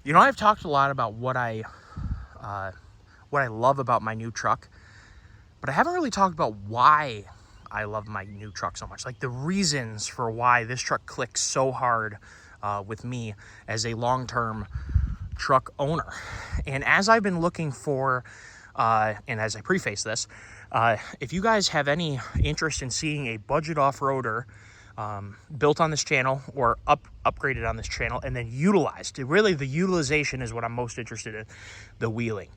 You know, I've talked a lot about what I love about my new truck, but I haven't really talked about why I love my new truck so much. Like the reasons for why this truck clicks so hard with me as a long-term truck owner. And as I've been looking for, and as I preface this, if you guys have any interest in seeing a budget off-roader built on this channel or upgraded on this channel and then utilized, really the utilization is what I'm most interested in, the wheeling.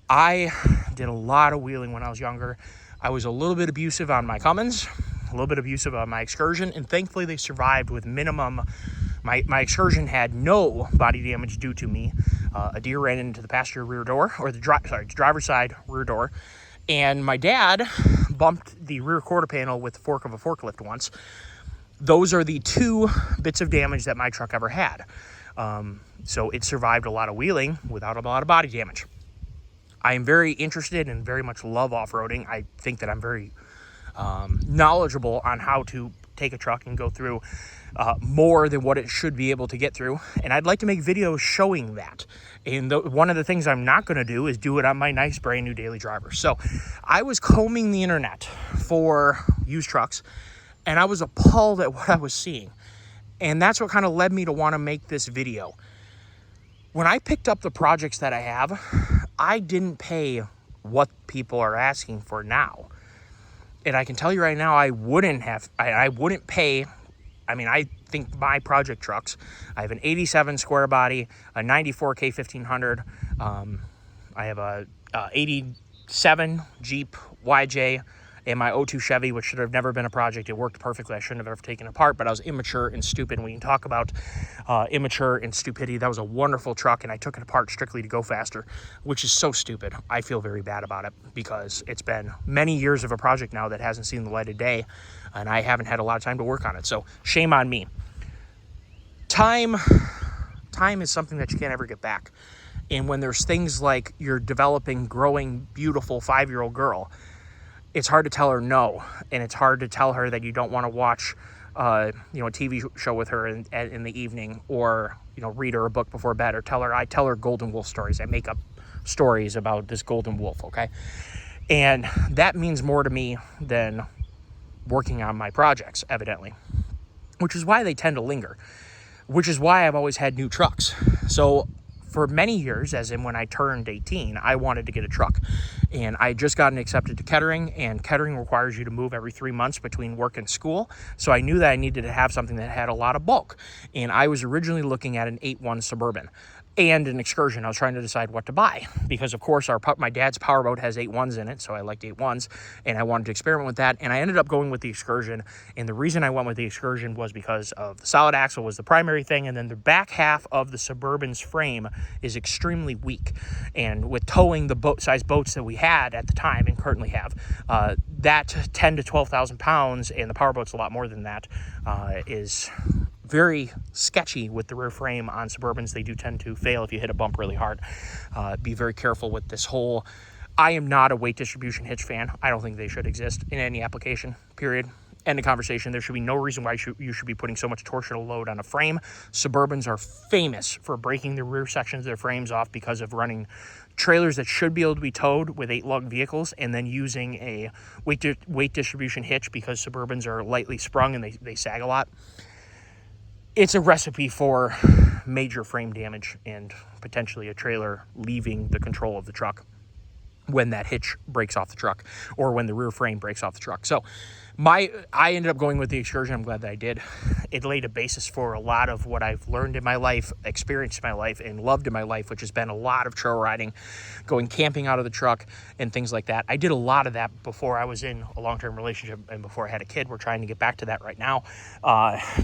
I did a lot of wheeling when I was younger. I was a little bit abusive on my Cummins, a little bit abusive on my Excursion, and thankfully they survived with minimum. My Excursion had no body damage due to me. A deer ran into the passenger rear door, or the driver's side rear door, and my dad bumped the rear quarter panel with the fork of a forklift once. Those are the two bits of damage that my truck ever had. So it survived a lot of wheeling without a lot of body damage. I am very interested and very much love off-roading. I think that I'm very knowledgeable on how to take a truck and go through more than what it should be able to get through. And I'd like to make videos showing that. And one of the things I'm not going to do is do it on my nice brand new daily driver. So I was combing the internet for used trucks, and I was appalled at what I was seeing. And that's what kind of led me to want to make this video. When I picked up the projects that I have, I didn't pay what people are asking for now. And I can tell you right now, I wouldn't pay. I mean, I think my project trucks, I have an 87 square body, a 94 K1500. I have a 87 Jeep YJ, and my 02 Chevy, which should have never been a project. It worked perfectly. I shouldn't have ever taken it apart, but I was immature and stupid. When you talk about immature and stupidity, that was a wonderful truck, and I took it apart strictly to go faster, which is so stupid. I feel very bad about it because it's been many years of a project now that hasn't seen the light of day, and I haven't had a lot of time to work on it. So shame on me. Time is something that you can't ever get back. And when there's things like you're developing, growing, beautiful 5-year-old girl, it's hard to tell her no, and it's hard to tell her that you don't want to watch, a TV show with her in the evening, or read her a book before bed, or I tell her golden wolf stories. I make up stories about this golden wolf, okay? And that means more to me than working on my projects, evidently, which is why they tend to linger, which is why I've always had new trucks. So for many years, as in when I turned 18, I wanted to get a truck. And I had just gotten accepted to Kettering, and Kettering requires you to move every 3 months between work and school. So I knew that I needed to have something that had a lot of bulk. And I was originally looking at an 8.1 Suburban and an Excursion. I was trying to decide what to buy because, of course, my dad's powerboat has 8.1s in it, so I liked 8.1s, and I wanted to experiment with that. And I ended up going with the Excursion, and the reason I went with the Excursion was because of the solid axle was the primary thing, and then the back half of the Suburban's frame is extremely weak. And with towing the boat-sized boats that we had at the time and currently have, that 10 to 12,000 pounds, and the powerboat's a lot more than that, is very sketchy with the rear frame on Suburbans. They do tend to fail if you hit a bump really hard. Be very careful with this whole... I am not a weight distribution hitch fan. I don't think they should exist in any application, period. End of conversation. There should be no reason why you should be putting so much torsional load on a frame. Suburbans are famous for breaking the rear sections of their frames off because of running trailers that should be able to be towed with 8-lug vehicles and then using a weight distribution hitch because Suburbans are lightly sprung and they sag a lot. It's a recipe for major frame damage and potentially a trailer leaving the control of the truck when that hitch breaks off the truck or when the rear frame breaks off the truck. So I ended up going with the Excursion. I'm glad that I did. It laid a basis for a lot of what I've learned in my life, experienced in my life, and loved in my life, which has been a lot of trail riding, going camping out of the truck, and things like that. I did a lot of that before I was in a long-term relationship and before I had a kid. We're trying to get back to that right now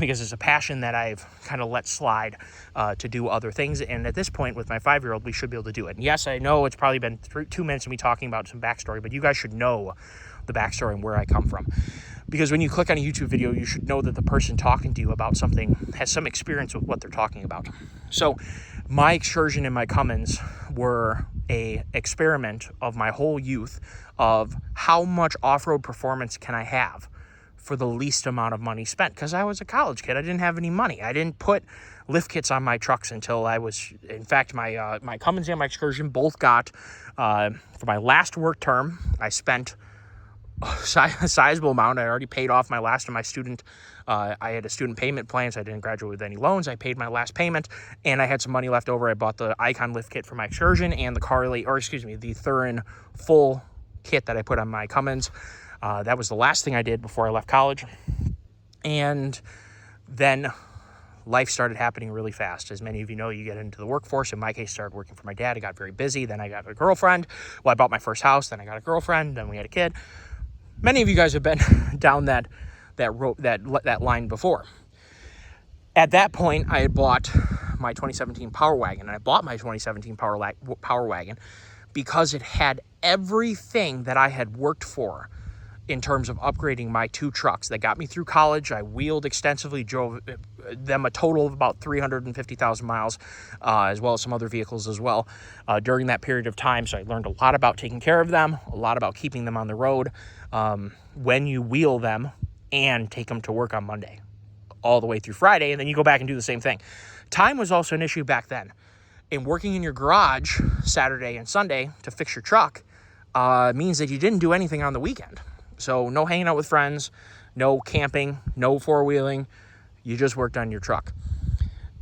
because it's a passion that I've kind of let slide to do other things. And at this point, with my 5-year-old, we should be able to do it. And yes, I know it's probably been 2 minutes of me talking about some backstory, but you guys should know the backstory and where I come from. Because when you click on a YouTube video, you should know that the person talking to you about something has some experience with what they're talking about. So my Excursion and my Cummins were a experiment of my whole youth of how much off-road performance can I have for the least amount of money spent, because I was a college kid. I didn't have any money. I didn't put lift kits on my trucks until I was, in fact, my Cummins and my Excursion both got, for my last work term, I spent a sizable amount. I already paid off my last of my student. I had a student payment plan, so I didn't graduate with any loans. I paid my last payment, and I had some money left over. I bought the Icon lift kit for my Excursion and the the Thurin full kit that I put on my Cummins. That was the last thing I did before I left college. And then life started happening really fast. As many of you know, you get into the workforce. In my case, started working for my dad. I got very busy. Then I got a girlfriend. Well, I bought my first house. Then I got a girlfriend. Then we had a kid. Many of you guys have been down that line before. At that point, I had bought my 2017 Power Wagon. And I bought my 2017 Power Wagon because it had everything that I had worked for in terms of upgrading my two trucks that got me through college. I wheeled extensively, drove them a total of about 350,000 miles, as well as some other vehicles as well, during that period of time. So I learned a lot about taking care of them, a lot about keeping them on the road when you wheel them and take them to work on Monday all the way through Friday, and then you go back and do the same thing. Time was also an issue back then. And working in your garage Saturday and Sunday to fix your truck means that you didn't do anything on the weekend. So no hanging out with friends, no camping, no four-wheeling. You just worked on your truck.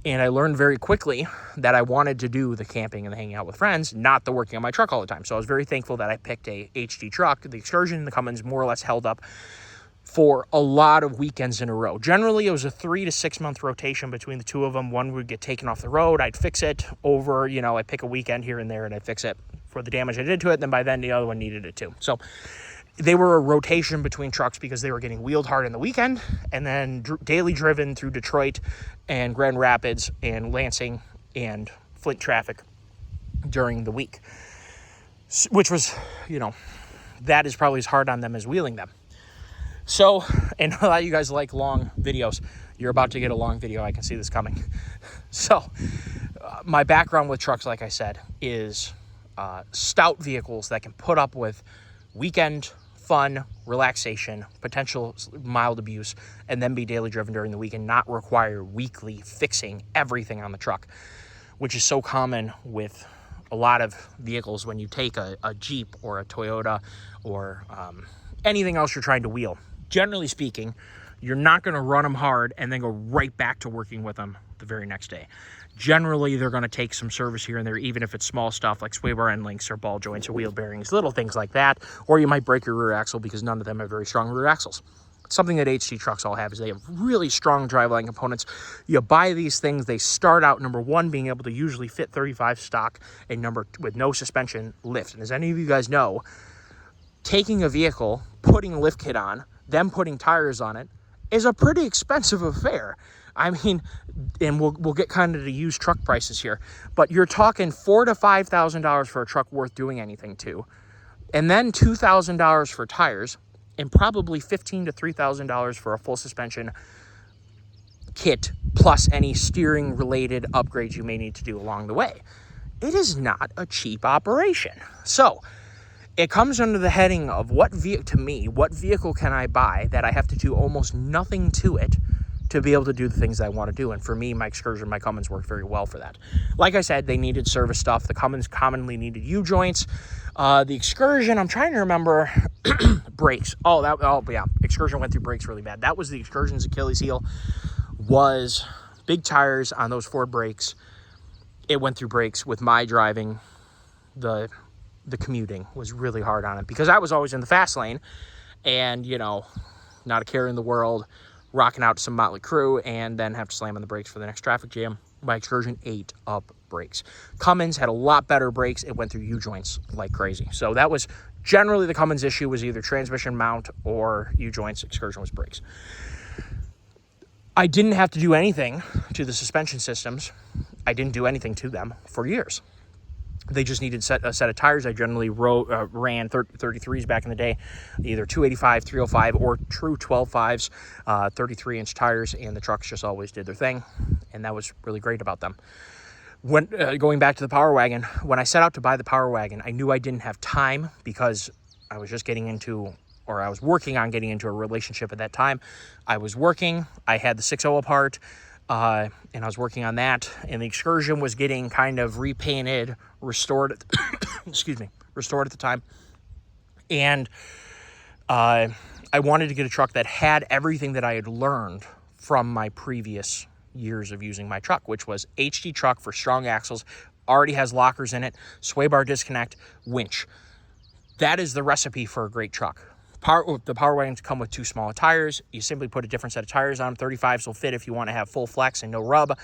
And I learned very quickly that I wanted to do the camping and the hanging out with friends, not the working on my truck all the time. So I was very thankful that I picked a HD truck. The Excursion and the Cummins more or less held up for a lot of weekends in a row. Generally, it was a 3 to 6 month rotation between the two of them. One would get taken off the road. I'd fix it over, I'd pick a weekend here and there and I'd fix it for the damage I did to it. Then by then, the other one needed it too. So they were a rotation between trucks because they were getting wheeled hard in the weekend and then daily driven through Detroit and Grand Rapids and Lansing and Flint traffic during the week, which was, that is probably as hard on them as wheeling them. So, and a lot of you guys like long videos. You're about to get a long video. I can see this coming. So, my background with trucks, like I said, is stout vehicles that can put up with weekend fun, relaxation, potential mild abuse, and then be daily driven during the week and not require weekly fixing everything on the truck, which is so common with a lot of vehicles when you take a Jeep or a Toyota or anything else you're trying to wheel. Generally speaking, you're not going to run them hard and then go right back to working with them the very next day. Generally, they're going to take some service here and there, even if it's small stuff like sway bar end links or ball joints or wheel bearings, little things like that. Or you might break your rear axle because none of them have very strong rear axles. Something that HD trucks all have is they have really strong driveline components. You buy these things, they start out, number one, being able to usually fit 35 stock, and with no suspension lift. And as any of you guys know, taking a vehicle, putting a lift kit on, then putting tires on it is a pretty expensive affair. I mean, and we'll get kind of to used truck prices here, but you're talking $4,000 to $5,000 for a truck worth doing anything to, and then $2,000 for tires, and probably $1,500 to $3,000 for a full suspension kit, plus any steering related upgrades you may need to do along the way. It is not a cheap operation. So it comes under the heading of what vehicle can I buy that I have to do almost nothing to it to be able to do the things that I want to do. And for me, my Excursion, my Cummins worked very well for that. Like I said, they needed service stuff. The Cummins commonly needed U-joints. The Excursion, I'm trying to remember, brakes. Yeah, Excursion went through brakes really bad. That was the Excursion's Achilles heel, was big tires on those Ford brakes. It went through brakes. With my driving, the commuting was really hard on it because I was always in the fast lane and, not a care in the world, rocking out to some Motley Crue, and then have to slam on the brakes for the next traffic jam. My Excursion ate up brakes. Cummins had a lot better brakes. It went through U-joints like crazy. So that was generally the Cummins issue, was either transmission mount or U-joints. Excursion was brakes. I didn't have to do anything to the suspension systems. I didn't do anything to them for years. They just needed a set of tires. I generally ran 33s back in the day, either 285, 305, or true 12.5s, 33-inch tires, and the trucks just always did their thing, and that was really great about them. When going back to the Power Wagon, when I set out to buy the Power Wagon, I knew I didn't have time because I was just getting into or I was working on getting into a relationship at that time. I was working, I had the 6.0 apart, and I was working on that, and the Excursion was getting kind of repainted, restored at restored at the time. And I wanted to get a truck that had everything that I had learned from my previous years of using my truck, which was HD truck for strong axles, already has lockers in it, sway bar disconnect, winch. That is the recipe for a great truck. The Power Wagons come with 2 smaller tires. You simply put a different set of tires on them. 35s will fit if you want to have full flex and no rub.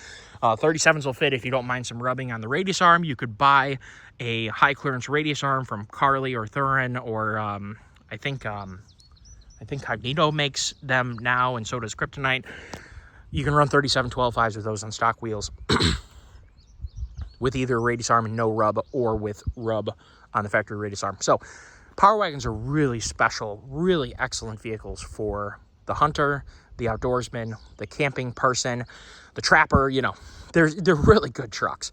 37s will fit if you don't mind some rubbing on the radius arm. You could buy a high clearance radius arm from Carly or Thurin, or I think Cognito makes them now, and so does Kryptonite. You can run 37 12.5s with those on stock wheels with either a radius arm and no rub, or with rub on the factory radius arm. So Power Wagons are really special, really excellent vehicles for the hunter, the outdoorsman, the camping person, the trapper. You know, they're really good trucks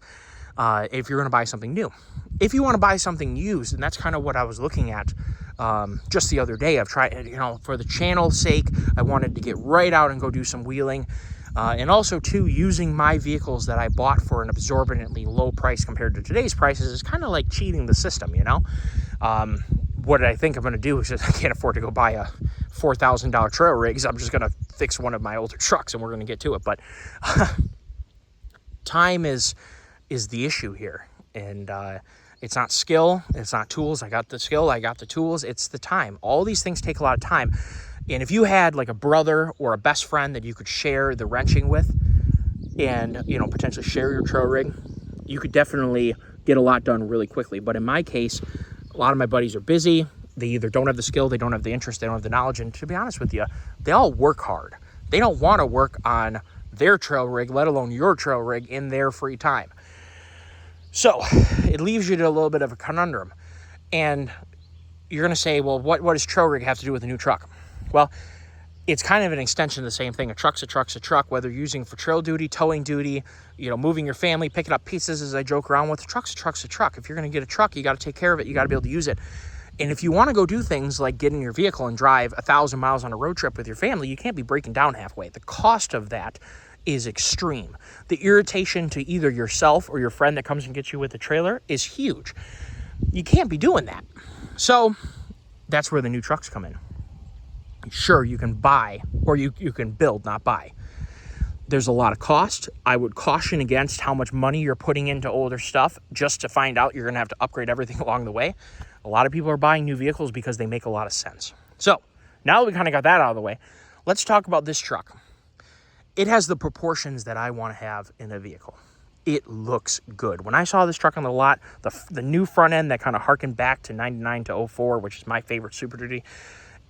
if you're going to buy something new. If you want to buy something used, and that's kind of what I was looking at just the other day. I've tried, you know, for the channel's sake, I wanted to get right out and go do some wheeling. And also, too, using my vehicles that I bought for an absorbently low price compared to today's prices is kind of like cheating the system, you know? What I think I'm going to do is just, I can't afford to go buy a $4,000 trail rig, so I'm just going to fix one of my older trucks, and we're going to get to it. But time is the issue here. And it's not skill, it's not tools. I got the skill, I got the tools, it's the time. All these things take a lot of time. And if you had like a brother or a best friend that you could share the wrenching with, and, you know, potentially share your trail rig, you could definitely get a lot done really quickly. But in my case, a lot of my buddies are busy. They either don't have the skill, they don't have the interest, they don't have the knowledge. And to be honest with you, they all work hard. They don't want to work on their trail rig, let alone your trail rig, in their free time. So it leaves you to a little bit of a conundrum. And you're going to say, well, what does trail rig have to do with a new truck? Well, it's kind of an extension of the same thing. A truck's a truck's a truck, whether you're using for trail duty, towing duty, you know, moving your family, picking up pieces, as I joke around with. A truck's a truck's a truck. If you're going to get a truck, you got to take care of it. You got to be able to use it. And if you want to go do things like get in your vehicle and drive 1,000 miles on a road trip with your family, you can't be breaking down halfway. The cost of that is extreme. The irritation to either yourself or your friend that comes and gets you with the trailer is huge. You can't be doing that. So that's where the new trucks come in. Sure, you can buy, or you can build, not buy. There's a lot of cost. I would caution against how much money you're putting into older stuff just to find out you're going to have to upgrade everything along the way. A lot of people are buying new vehicles because they make a lot of sense. So now we kind of got that out of the way. Let's talk about this truck. It has the proportions that I want to have in a vehicle. It looks good. When I saw this truck on the lot, the new front end that kind of harkened back to 99 to 04, which is my favorite Super Duty,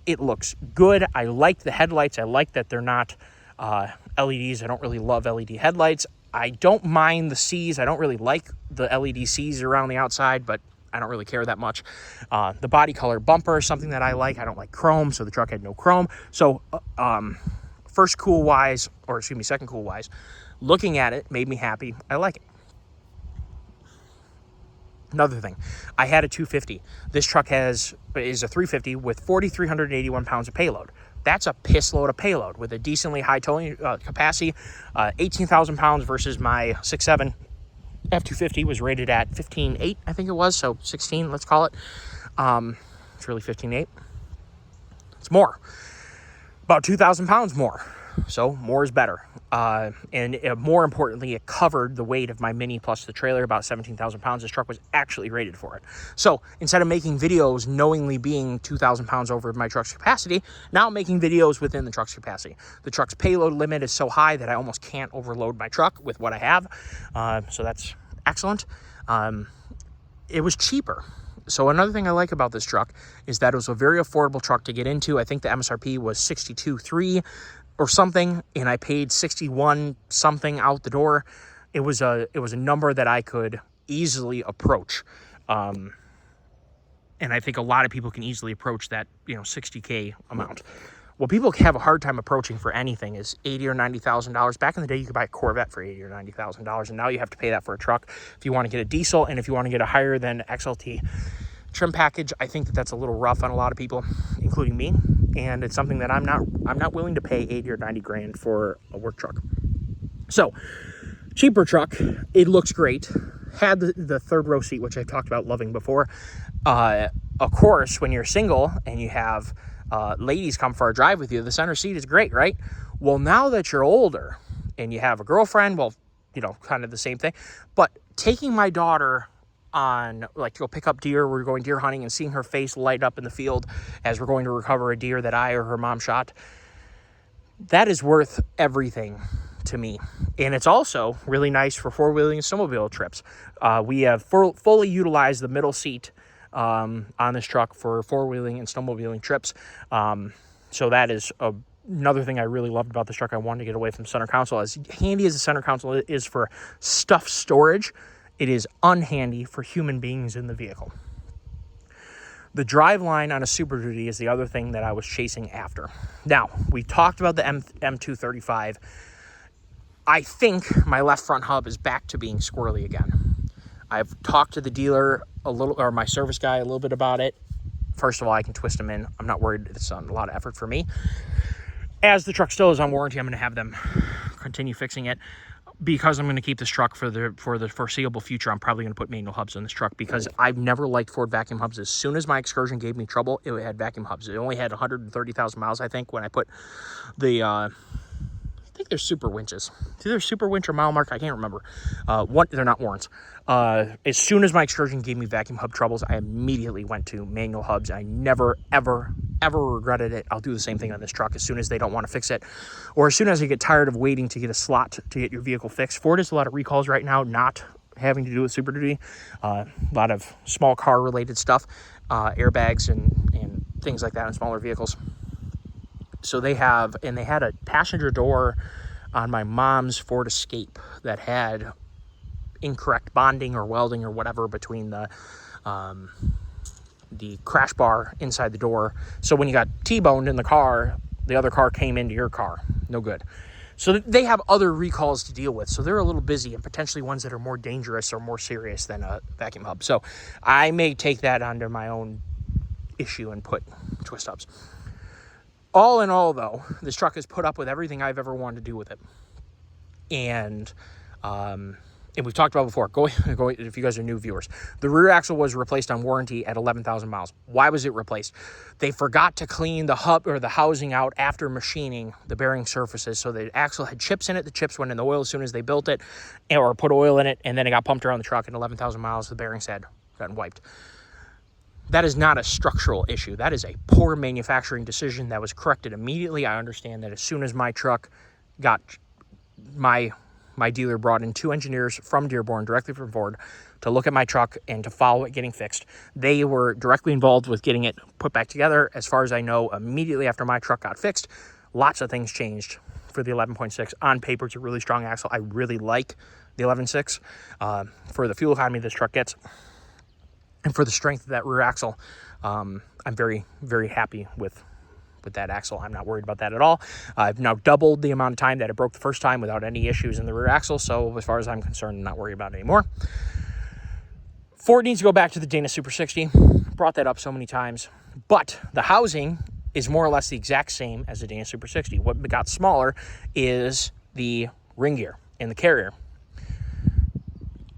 it looks good. I like the headlights. I like that they're not LEDs. I don't really love LED headlights. I don't mind the C's. I don't really like the LED C's around the outside, but I don't really care that much. The body color bumper is something that I like. I don't like chrome, so the truck had no chrome. So second cool wise, looking at it made me happy. I like it. Another thing, I had a 250. This truck is a 350 with 4,381 pounds of payload. That's a piss load of payload with a decently high towing capacity. 18,000 pounds versus my 6.7 F250 was rated at 15.8, I think it was. So 16, let's call it. It's really 15.8. It's more. About 2,000 pounds more. So more is better. And more importantly, it covered the weight of my Mini plus the trailer, about 17,000 pounds. This truck was actually rated for it. So instead of making videos knowingly being 2,000 pounds over my truck's capacity, now I'm making videos within the truck's capacity. The truck's payload limit is so high that I almost can't overload my truck with what I have. So that's excellent. It was cheaper. So another thing I like about this truck is that it was a very affordable truck to get into. I think the MSRP was $62,300 or something, and I paid 61 something out the door. It was a number that I could easily approach. And I think a lot of people can easily approach that, $60K amount. What people have a hard time approaching for anything is $80,000 or $90,000. Back in the day, you could buy a Corvette for $80,000 or $90,000, and now you have to pay that for a truck if you want to get a diesel, and if you want to get a higher than XLT trim package, I think that that's a little rough on a lot of people, including me, and it's something that I'm not willing to pay 80 or 90 grand for a work truck. So, cheaper truck, it looks great. Had the third row seat, which I've talked about loving before. Of course, when you're single and you have ladies come for a drive with you, the center seat is great, right? Well, now that you're older and you have a girlfriend, well, you know, kind of the same thing. But taking my daughter on, like, to go pick up deer, we're going deer hunting, and seeing her face light up in the field as we're going to recover a deer that I or her mom shot, that is worth everything to me. And it's also really nice for four-wheeling and snowmobile trips. We have fully utilized the middle seat on this truck for four-wheeling and snowmobiling trips. So that is another thing I really loved about this truck. I wanted to get away from center console. As handy as the center console is for stuff storage, it is unhandy for human beings in the vehicle. The Driveline on a Super Duty is the other thing that I was chasing after. Now, we talked about the M235. I think my left front hub is back to being squirrely again. I've talked to the dealer a little, or my service guy a little bit about it. First of all, I can twist them in. I'm not worried. It's a lot of effort for me. As the truck still is on warranty, I'm going to have them continue fixing it. Because I'm going to keep this truck for the foreseeable future, I'm probably going to put manual hubs in this truck, because I've never liked Ford vacuum hubs. As soon as my Excursion gave me trouble, it had vacuum hubs. It only had 130,000 miles, I think, when I put the, I think they're super winches. It's either super winch or mile mark, I can't remember. They're not warrants. As soon as my Excursion gave me vacuum hub troubles, I immediately went to manual hubs. I never, ever regretted it. I'll do the same thing on this truck as soon as they don't want to fix it, or as soon as you get tired of waiting to get a slot to get your vehicle fixed. Ford has a lot of recalls right now, not having to do with Super Duty. A lot of small car related stuff, airbags and things like that in smaller vehicles. So they had a passenger door on my mom's Ford Escape that had incorrect bonding or welding or whatever between the crash bar inside the door. So when you got T-boned in the car, the other car came into your car. No good. So they have other recalls to deal with. So they're a little busy, and potentially ones that are more dangerous or more serious than a vacuum hub. So I may take that under my own issue and put twist hubs. All in all, though, this truck has put up with everything I've ever wanted to do with it. And we've talked about before, if you guys are new viewers, the rear axle was replaced on warranty at 11,000 miles. Why was it replaced? They forgot to clean the hub or the housing out after machining the bearing surfaces. So the axle had chips in it. The chips went in the oil as soon as they built it, or put oil in it, and then it got pumped around the truck, and 11,000 miles, the bearings had gotten wiped. That is not a structural issue. That is a poor manufacturing decision that was corrected immediately. I understand that as soon as my truck got, my dealer brought in 2 engineers from Dearborn, directly from Ford, to look at my truck and to follow it getting fixed. They were directly involved with getting it put back together. As far as I know, immediately after my truck got fixed, lots of things changed for the 11.6. On paper, it's a really strong axle. I really like the 11.6 for the fuel economy this truck gets. And for the strength of that rear axle, I'm very, very happy with that axle. I'm not worried about that at all. I've now doubled the amount of time that it broke the first time without any issues in the rear axle. So as far as I'm concerned, I'm not worried about it anymore. Ford needs to go back to the Dana Super 60. Brought that up so many times. But the housing is more or less the exact same as the Dana Super 60. What got smaller is the ring gear in the carrier.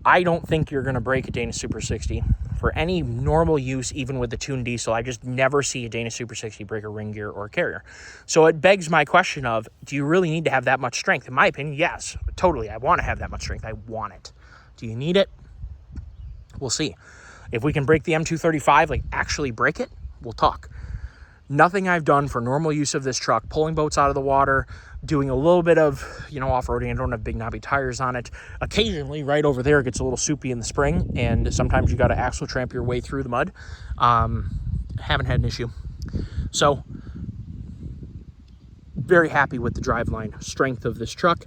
I don't think you're going to break a Dana Super 60 for any normal use, even with the tuned diesel. I just never see a Dana Super 60 break a ring gear or a carrier. So it begs my question of, do you really need to have that much strength? In my opinion, yes, totally. I want to have that much strength. I want it. Do you need it? We'll see. If we can break the M235, like actually break it, we'll talk. Nothing I've done for normal use of this truck, pulling boats out of the water, doing a little bit of, off-roading. I don't have big knobby tires on it. Occasionally, right over there, it gets a little soupy in the spring, and sometimes you got to axle tramp your way through the mud. Haven't had an issue. So, very happy with the driveline strength of this truck.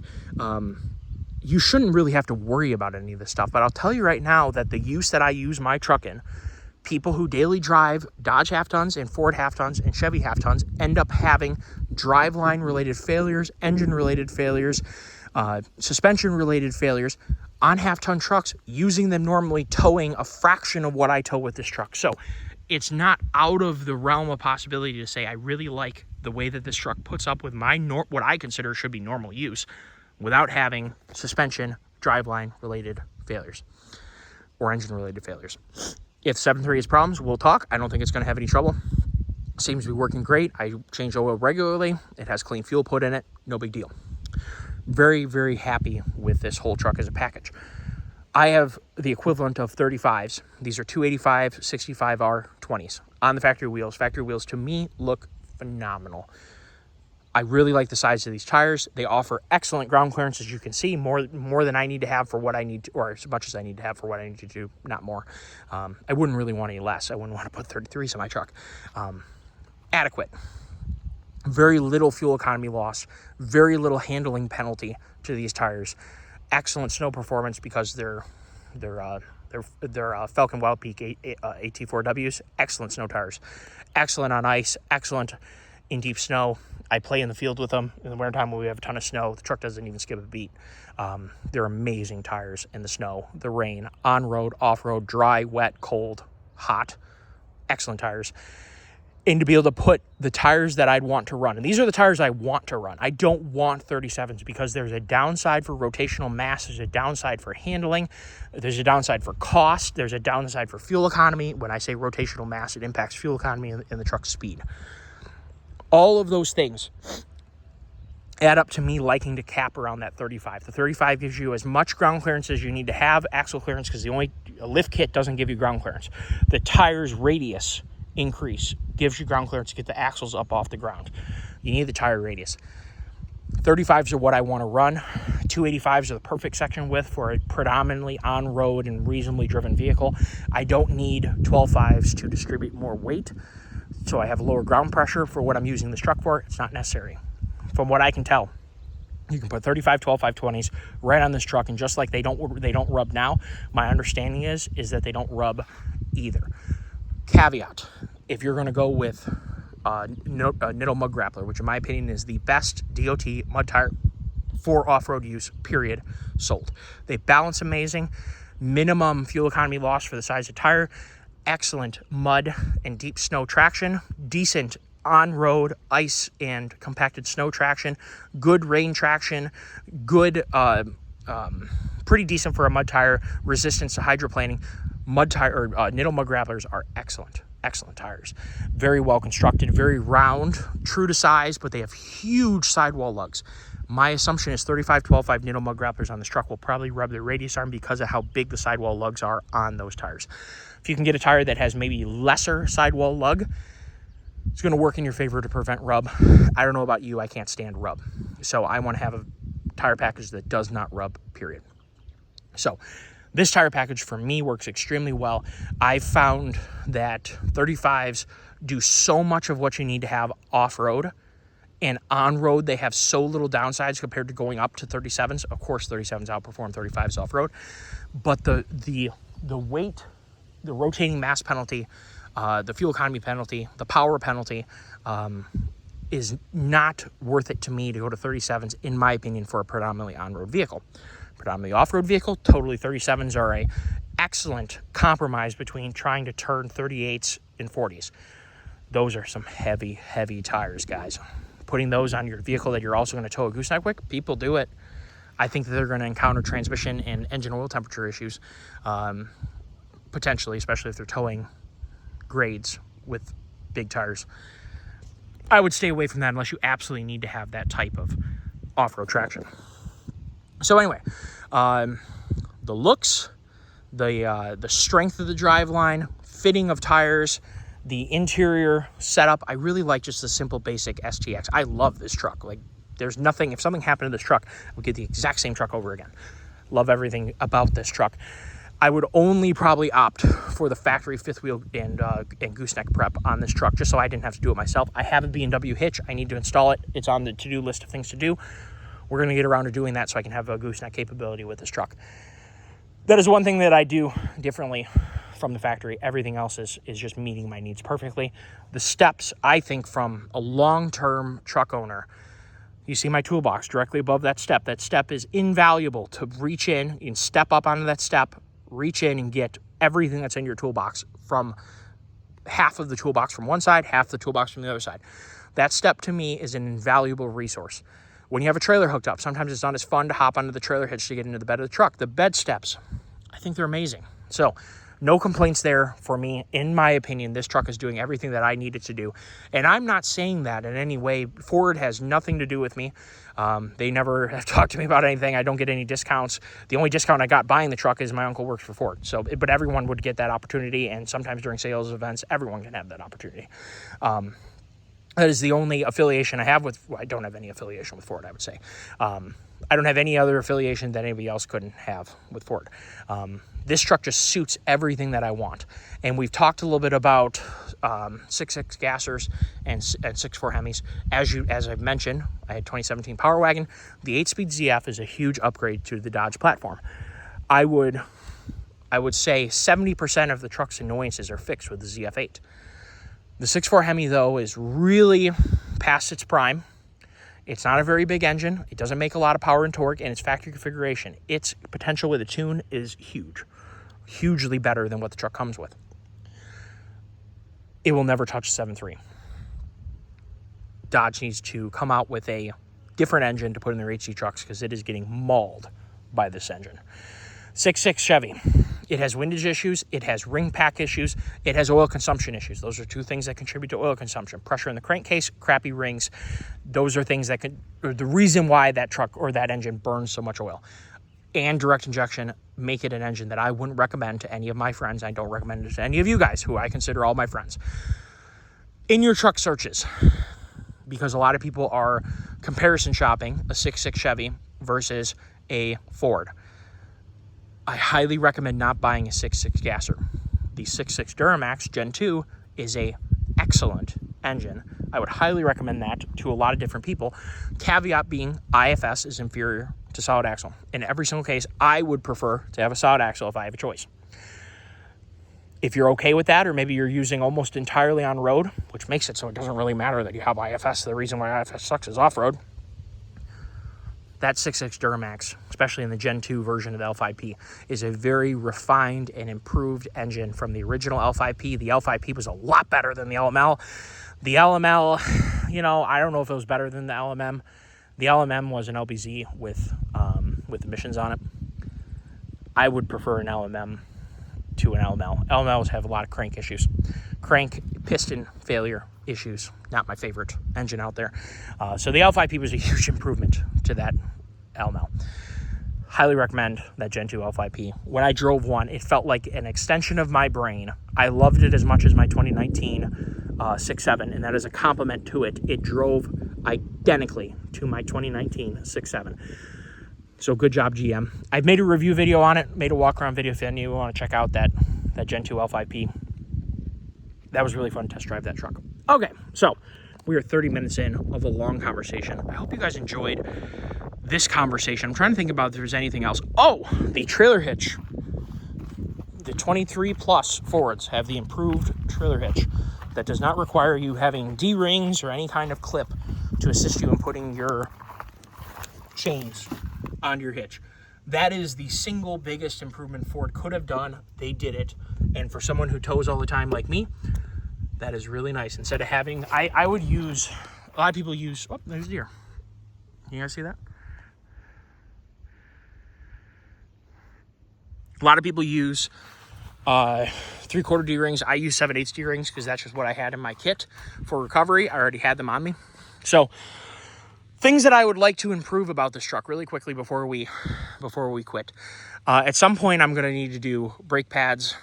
You shouldn't really have to worry about any of this stuff, but I'll tell you right now that the use that I use my truck in, people who daily drive Dodge half-tons and Ford half-tons and Chevy half-tons end up having driveline-related failures, engine-related failures, suspension-related failures on half-ton trucks, using them normally, towing a fraction of what I tow with this truck. So it's not out of the realm of possibility to say I really like the way that this truck puts up with my what I consider should be normal use without having suspension, driveline related failures or engine related failures. If 7.3 has problems, we'll talk. I don't think it's going to have any trouble. Seems to be working great. I change oil regularly. It has clean fuel put in it. No big deal. Very, very happy with this whole truck as a package. I have the equivalent of 35s. These are 285 65R 20s on the factory wheels. Factory wheels to me look phenomenal. I really like the size of these tires. They offer excellent ground clearance, as you can see, more than I need to have for what I need to, or as much as I need to have for what I need to do, not more. I wouldn't really want any less. I wouldn't want to put 33s in my truck. Adequate. Very little fuel economy loss, very little handling penalty to these tires. Excellent snow performance because they're Falcon Wild Peak AT4Ws. Excellent snow tires. Excellent on ice. Excellent in deep snow. I play in the field with them in the wintertime when we have a ton of snow. The truck doesn't even skip a beat. They're amazing tires in the snow, the rain, on-road, off-road, dry, wet, cold, hot. Excellent tires. And to be able to put the tires that I'd want to run. And these are the tires I want to run. I don't want 37s because there's a downside for rotational mass. There's a downside for handling. There's a downside for cost. There's a downside for fuel economy. When I say rotational mass, it impacts fuel economy and the truck's speed. All of those things add up to me liking to cap around that 35. The 35 gives you as much ground clearance as you need to have, axle clearance, because a lift kit doesn't give you ground clearance. The tire's radius increase gives you ground clearance to get the axles up off the ground. You need the tire radius. 35s are what I want to run. 285s are the perfect section width for a predominantly on-road and reasonably driven vehicle. I don't need 12.5s to distribute more weight, so I have lower ground pressure for what I'm using this truck for. It's not necessary. From what I can tell, you can put 35, 12, 520s right on this truck, and just like they don't rub now, my understanding is that they don't rub either. Caveat, if you're going to go with Nittle Mud Grappler, which in my opinion is the best DOT mud tire for off-road use, period, sold. They balance amazing, minimum fuel economy loss for the size of tire, excellent mud and deep snow traction, decent on-road ice and compacted snow traction, good rain traction, good, pretty decent for a mud tire, resistance to hydroplaning. Nittle Mud Grapplers are excellent tires. Very well constructed, very round, true to size, but they have huge sidewall lugs. My assumption is 35, 12.5 Nittle Mud Grapplers on this truck will probably rub their radius arm because of how big the sidewall lugs are on those tires. If you can get a tire that has maybe lesser sidewall lug, it's going to work in your favor to prevent rub. I don't know about you, I can't stand rub. So I want to have a tire package that does not rub, period. So this tire package for me works extremely well. I've found that 35s do so much of what you need to have off-road, and on-road they have so little downsides compared to going up to 37s. Of course, 37s outperform 35s off-road, but the weight, the rotating mass penalty, the fuel economy penalty, the power penalty is not worth it to me to go to 37s, in my opinion, for a predominantly on-road vehicle. Predominantly off-road vehicle, totally 37s are a excellent compromise between trying to turn 38s and 40s. Those are some heavy, heavy tires, guys. Putting those on your vehicle that you're also going to tow a gooseneck with, people do it. I think that they're going to encounter transmission and engine oil temperature issues, potentially, especially if they're towing grades with big tires. I would stay away from that unless you absolutely need to have that type of off-road traction. So anyway, the looks, the strength of the driveline, fitting of tires, the interior setup, I really like just the simple basic STX. I love this truck. Like, there's nothing, if something happened to this truck, I would get the exact same truck over again. Love everything about this truck. I would only probably opt for the factory fifth wheel and gooseneck prep on this truck, just so I didn't have to do it myself. I have a B&W hitch. I need to install it. It's on the to-do list of things to do. We're going to get around to doing that so I can have a gooseneck capability with this truck. That is one thing that I do differently from the factory. Everything else is just meeting my needs perfectly. The steps, I think, from a long-term truck owner You see my toolbox directly above that step. That step is invaluable to reach in and step up onto that step, reach in and get everything that's in your toolbox from half of the toolbox from one side, half the toolbox from the other side. That step to me is an invaluable resource. When you have a trailer hooked up, sometimes it's not as fun to hop onto the trailer hitch to get into the bed of the truck. The bed steps, I think they're amazing. So no complaints there for me. In my opinion, this truck is doing everything that I need it to do. And I'm not saying that in any way. Ford has nothing to do with me. They never have talked to me about anything. I don't get any discounts. The only discount I got buying the truck is my uncle works for Ford. So, but everyone would get that opportunity. And sometimes during sales events, everyone can have that opportunity. That is the only affiliation I have with, well, I don't have any affiliation with Ford, I would say. I don't have any other affiliation that anybody else couldn't have with Ford. This truck just suits everything that I want. And we've talked a little bit about 6.6 gassers and 6.4 Hemis. As I've mentioned, I had 2017 Power Wagon. The 8-speed ZF is a huge upgrade to the Dodge platform. I would say 70% of the truck's annoyances are fixed with the ZF8. The 6.4 Hemi, though, is really past its prime. It's not a very big engine. It doesn't make a lot of power and torque, and its factory configuration, its potential with a tune is huge. Hugely better than what the truck comes with. It will never touch 7.3. Dodge needs to come out with a different engine to put in their HC trucks because it is getting mauled by this engine. 6.6 Chevy. It has windage issues. It has ring pack issues. It has oil consumption issues. Those are two things that contribute to oil consumption. Pressure in the crankcase, crappy rings. Those are things that are the reason why that truck or that engine burns so much oil. And direct injection make it an engine that I wouldn't recommend to any of my friends. I don't recommend it to any of you guys who I consider all my friends. In your truck searches, because a lot of people are comparison shopping a 6.6 Chevy versus a Ford. I highly recommend not buying a 6.6 gasser. The 6.6 Duramax Gen 2 is a excellent engine. I would highly recommend that to a lot of different people. Caveat being IFS is inferior to solid axle. In every single case, I would prefer to have a solid axle if I have a choice. If you're okay with that, or maybe you're using almost entirely on road, which makes it so it doesn't really matter that you have IFS. The reason why IFS sucks is off-road. That 6.6 Duramax, especially in the Gen 2 version of the L5P, is a very refined and improved engine from the original L5P. The L5P was a lot better than the LML. The LML, I don't know if it was better than the LMM. The LMM was an LBZ with emissions on it. I would prefer an LMM to an LML. LMLs have a lot of crank issues. Crank piston failure issues. Not my favorite engine out there. So the L5P was a huge improvement to that LML. Highly recommend that Gen 2 L5P. When I drove one, it felt like an extension of my brain. I loved it as much as my 2019 6.7, and that is a compliment to it. It drove identically to my 2019 6.7. So good job, GM. I've made a review video on it, made a walk-around video if any of you want to check out that Gen 2 L5P. That was really fun to test drive that truck. Okay, so we are 30 minutes in of a long conversation. I hope you guys enjoyed this conversation. I'm trying to think about if there's anything else. Oh, the trailer hitch. The 23 plus Fords have the improved trailer hitch that does not require you having D-rings or any kind of clip to assist you in putting your chains onto your hitch. That is the single biggest improvement Ford could have done. They did it. And for someone who tows all the time like me, that is really nice. Instead of having, I would use, a lot of people use, oh, there's a deer. You guys see that? A lot of people use 3/4 D-rings. I use 7/8 D-rings because that's just what I had in my kit for recovery. I already had them on me. So things that I would like to improve about this truck really quickly before we quit. At some point, I'm going to need to do brake pads.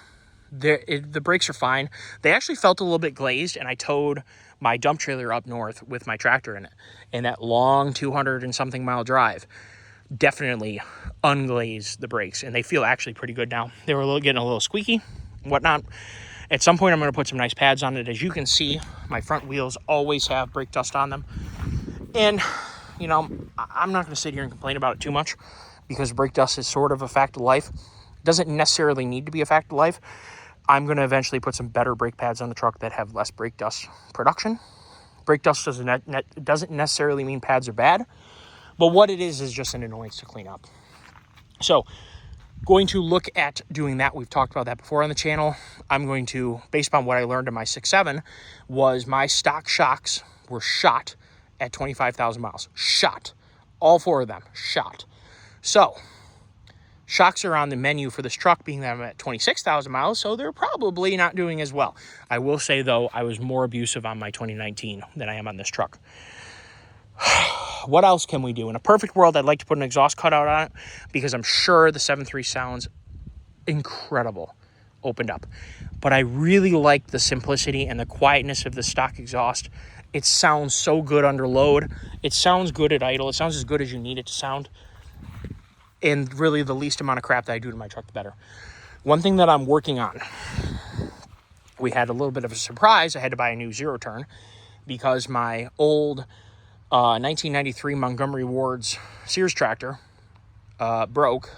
The brakes are fine. They actually felt a little bit glazed, and I towed my dump trailer up north with my tractor in it. And that long 200 and something mile drive definitely unglazed the brakes, and they feel actually pretty good now. They were getting a little squeaky and whatnot. At some point, I'm going to put some nice pads on it. As you can see, my front wheels always have brake dust on them. And, I'm not going to sit here and complain about it too much because brake dust is sort of a fact of life. It doesn't necessarily need to be a fact of life. I'm going to eventually put some better brake pads on the truck that have less brake dust production Brake dust doesn't necessarily mean pads are bad, but what it is just an annoyance to clean up. So going to look at doing that. We've talked about that before on the channel. I'm going to, based on what I learned in my 6.7, was my stock shocks were shot at 25,000 miles. Shot. All 4 of them. Shot. So shocks are on the menu for this truck, being that I'm at 26,000 miles, so they're probably not doing as well. I will say, though, I was more abusive on my 2019 than I am on this truck. What else can we do? In a perfect world, I'd like to put an exhaust cutout on it because I'm sure the 7.3 sounds incredible opened up. But I really like the simplicity and the quietness of the stock exhaust. It sounds so good under load. It sounds good at idle. It sounds as good as you need it to sound. And really, the least amount of crap that I do to my truck, the better. One thing that I'm working on, we had a little bit of a surprise. I had to buy a new zero turn because my old 1993 Montgomery Ward's Sears tractor broke,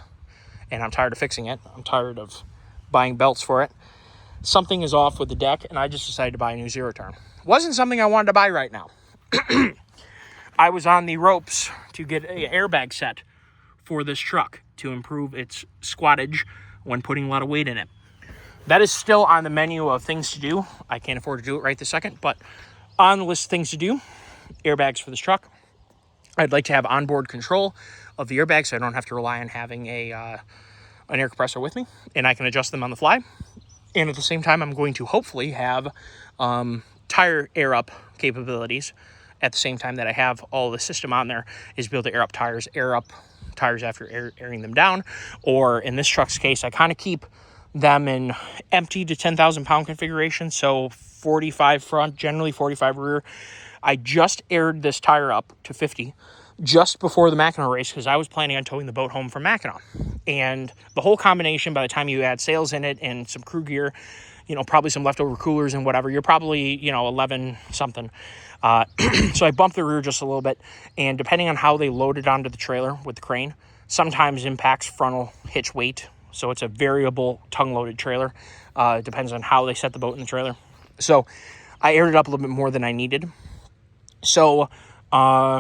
and I'm tired of fixing it. I'm tired of buying belts for it. Something is off with the deck, and I just decided to buy a new zero turn. Wasn't something I wanted to buy right now. I was on the ropes to get an airbag set for this truck to improve its squattage when putting a lot of weight in it. That is still on the menu of things to do. I can't afford to do it right this second, but on the list of things to do, airbags for this truck. I'd like to have onboard control of the airbags so I don't have to rely on having an air compressor with me, and I can adjust them on the fly. And at the same time, I'm going to hopefully have tire air up capabilities at the same time that I have all the system on there, is be able to air up tires after airing them down. Or in this truck's case, I kind of keep them in empty to 10,000 pound configuration. So 45 front, generally 45 rear. I just aired this tire up to 50 just before the Mackinac race because I was planning on towing the boat home from Mackinac. And the whole combination, by the time you add sails in it and some crew gear, probably some leftover coolers and whatever, you're probably, 11 something. So I bumped the rear just a little bit, and depending on how they load it onto the trailer with the crane, sometimes impacts frontal hitch weight. So it's a variable tongue-loaded trailer. Depends on how they set the boat in the trailer. So I aired it up a little bit more than I needed. So, yeah.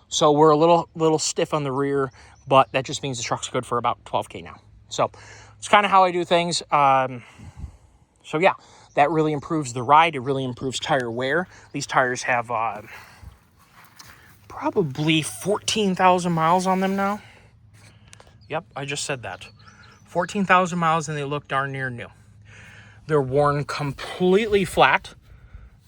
So we're a little stiff on the rear, but that just means the truck's good for about 12K now. So it's kind of how I do things. So yeah, that really improves the ride. It really improves tire wear. These tires have probably 14,000 miles on them now. Yep, I just said that. 14,000 miles, and they look darn near new. They're worn completely flat.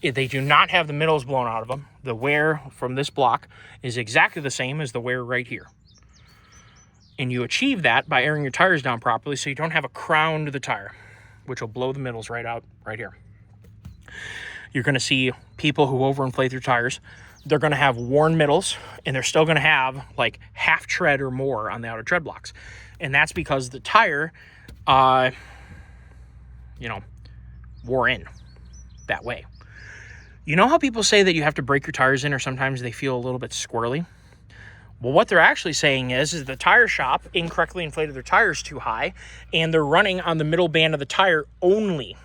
They do not have the middles blown out of them. The wear from this block is exactly the same as the wear right here. And you achieve that by airing your tires down properly so you don't have a crown to the tire, which will blow the middles right out right here. You're going to see people who overinflate their tires. They're going to have worn middles, and they're still going to have like half tread or more on the outer tread blocks. And that's because the tire, wore in that way. You know how people say that you have to break your tires in, or sometimes they feel a little bit squirrely? Well, what they're actually saying is the tire shop incorrectly inflated their tires too high, and they're running on the middle band of the tire only.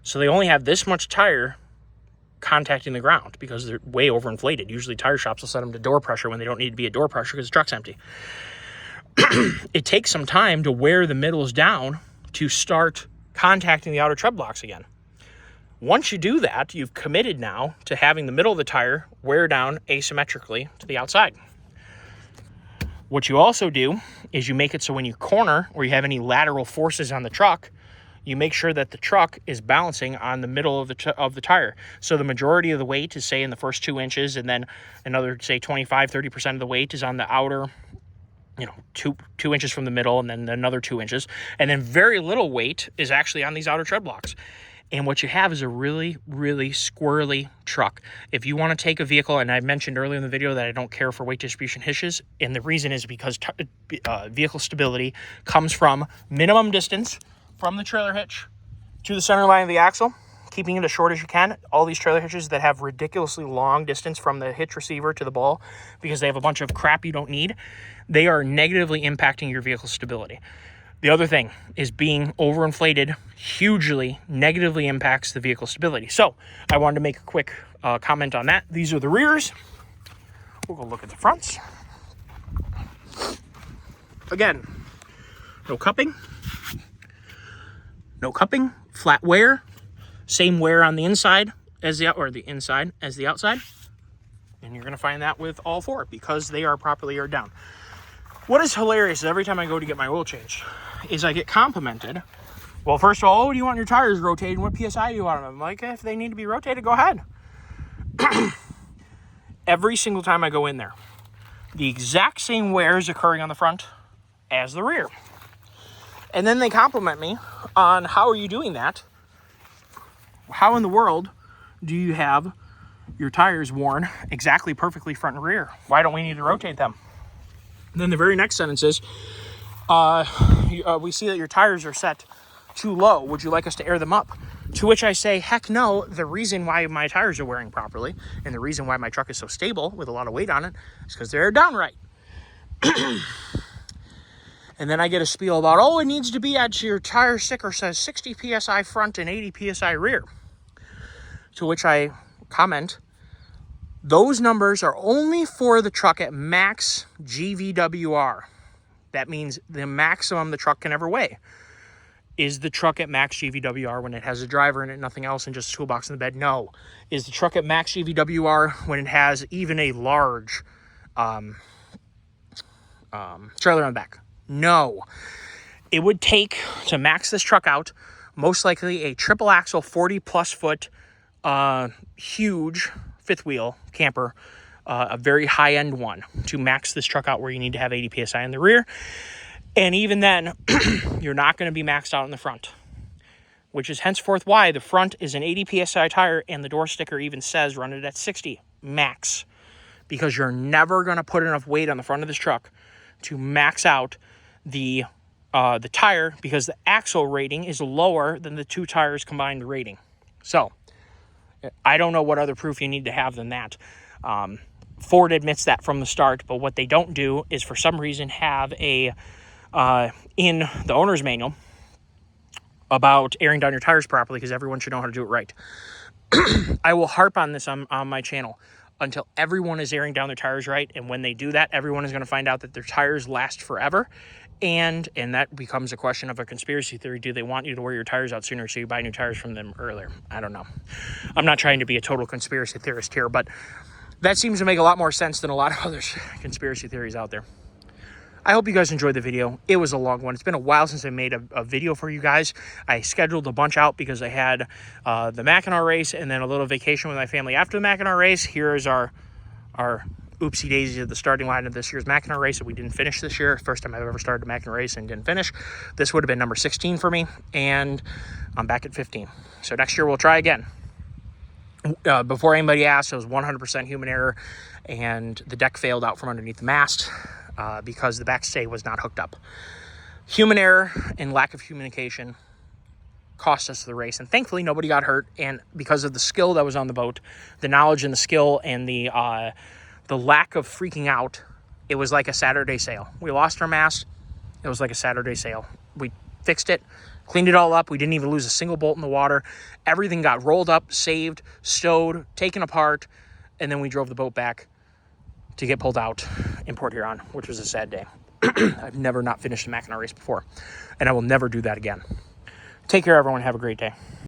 So they only have this much tire contacting the ground because they're way overinflated. Usually tire shops will set them to door pressure when they don't need to be at door pressure because the truck's empty. It takes some time to wear the middles down to start contacting the outer tread blocks again. Once you do that, you've committed now to having the middle of the tire wear down asymmetrically to the outside. What you also do is you make it so when you corner or you have any lateral forces on the truck, you make sure that the truck is balancing on the middle of the tire. So the majority of the weight is, say, in the first 2 inches, and then another, say, 25-30% of the weight is on the outer, 2 inches from the middle, and then another 2 inches. And then very little weight is actually on these outer tread blocks. And what you have is a really, really squirrely truck. If you want to take a vehicle, and I mentioned earlier in the video that I don't care for weight distribution hitches, and the reason is because vehicle stability comes from minimum distance from the trailer hitch to the center line of the axle, keeping it as short as you can. All these trailer hitches that have ridiculously long distance from the hitch receiver to the ball because they have a bunch of crap you don't need, they are negatively impacting your vehicle stability. The other thing is being overinflated hugely negatively impacts the vehicle stability. So I wanted to make a quick comment on that. These are the rears. We'll go look at the fronts. Again, no cupping, flat wear, same wear on the inside as the inside as the outside. And you're going to find that with all four because they are properly aired down. What is hilarious is every time I go to get my oil change is I get complimented. Well, first of all, oh, do you want your tires rotated? What PSI do you want them? I'm like, if they need to be rotated, go ahead. Every single time I go in there, the exact same wear is occurring on the front as the rear. And then they compliment me on how are you doing that? How in the world do you have your tires worn exactly perfectly front and rear? Why don't we need to rotate them? And then the very next sentence is, we see that your tires are set too low. Would you like us to air them up? To which I say, heck no. The reason why my tires are wearing properly and the reason why my truck is so stable with a lot of weight on it is because they're down right. And then I get a spiel about, oh, it needs to be at your tire sticker says 60 PSI front and 80 PSI rear. To which I comment, those numbers are only for the truck at max GVWR. That means the maximum the truck can ever weigh. Is the truck at max GVWR when it has a driver in it, nothing else, and just a toolbox in the bed? No. Is the truck at max GVWR when it has even a large trailer on the back? No. It would take, to max this truck out, most likely a triple axle 40 plus foot huge fifth wheel camper, a very high end one to max this truck out where you need to have 80 PSI in the rear. And even then, you're not going to be maxed out in the front, which is henceforth why the front is an 80 PSI tire and the door sticker even says run it at 60 max, because you're never going to put enough weight on the front of this truck to max out the tire, because the axle rating is lower than the two tires combined rating. So I don't know what other proof you need to have than that. Ford admits that from the start, but what they don't do is for some reason have a in the owner's manual about airing down your tires properly, because everyone should know how to do it right. I will harp on this on my channel until everyone is airing down their tires right, and when they do that, everyone is going to find out that their tires last forever, and that becomes a question of a conspiracy theory. Do they want you to wear your tires out sooner so you buy new tires from them earlier? I don't know. I'm not trying to be a total conspiracy theorist here, but that seems to make a lot more sense than a lot of other conspiracy theories out there. I hope you guys enjoyed the video. It was a long one. It's been a while since I made a video for you guys. I scheduled a bunch out because I had the Mackinac race and then a little vacation with my family after the Mackinac race. Here is our oopsie daisy at the starting line of this year's Mackinac race that we didn't finish this year. First time I've ever started a Mackinac race and didn't finish. This would have been number 16 for me, and I'm back at 15. So next year we'll try again. Before anybody asks, it was 100% human error, and the deck failed out from underneath the mast because the backstay was not hooked up. Human error and lack of communication cost us the race, and thankfully nobody got hurt. And because of the skill that was on the boat, the knowledge and the skill and the lack of freaking out, it was like a Saturday sail. We lost our mast. It was like a Saturday sail. We fixed it, cleaned it all up. We didn't even lose a single bolt in the water. Everything got rolled up, saved, stowed, taken apart, and then we drove the boat back to get pulled out in Port Huron, which was a sad day. I've never not finished a Mackinac race before, and I will never do that again. Take care, everyone. Have a great day.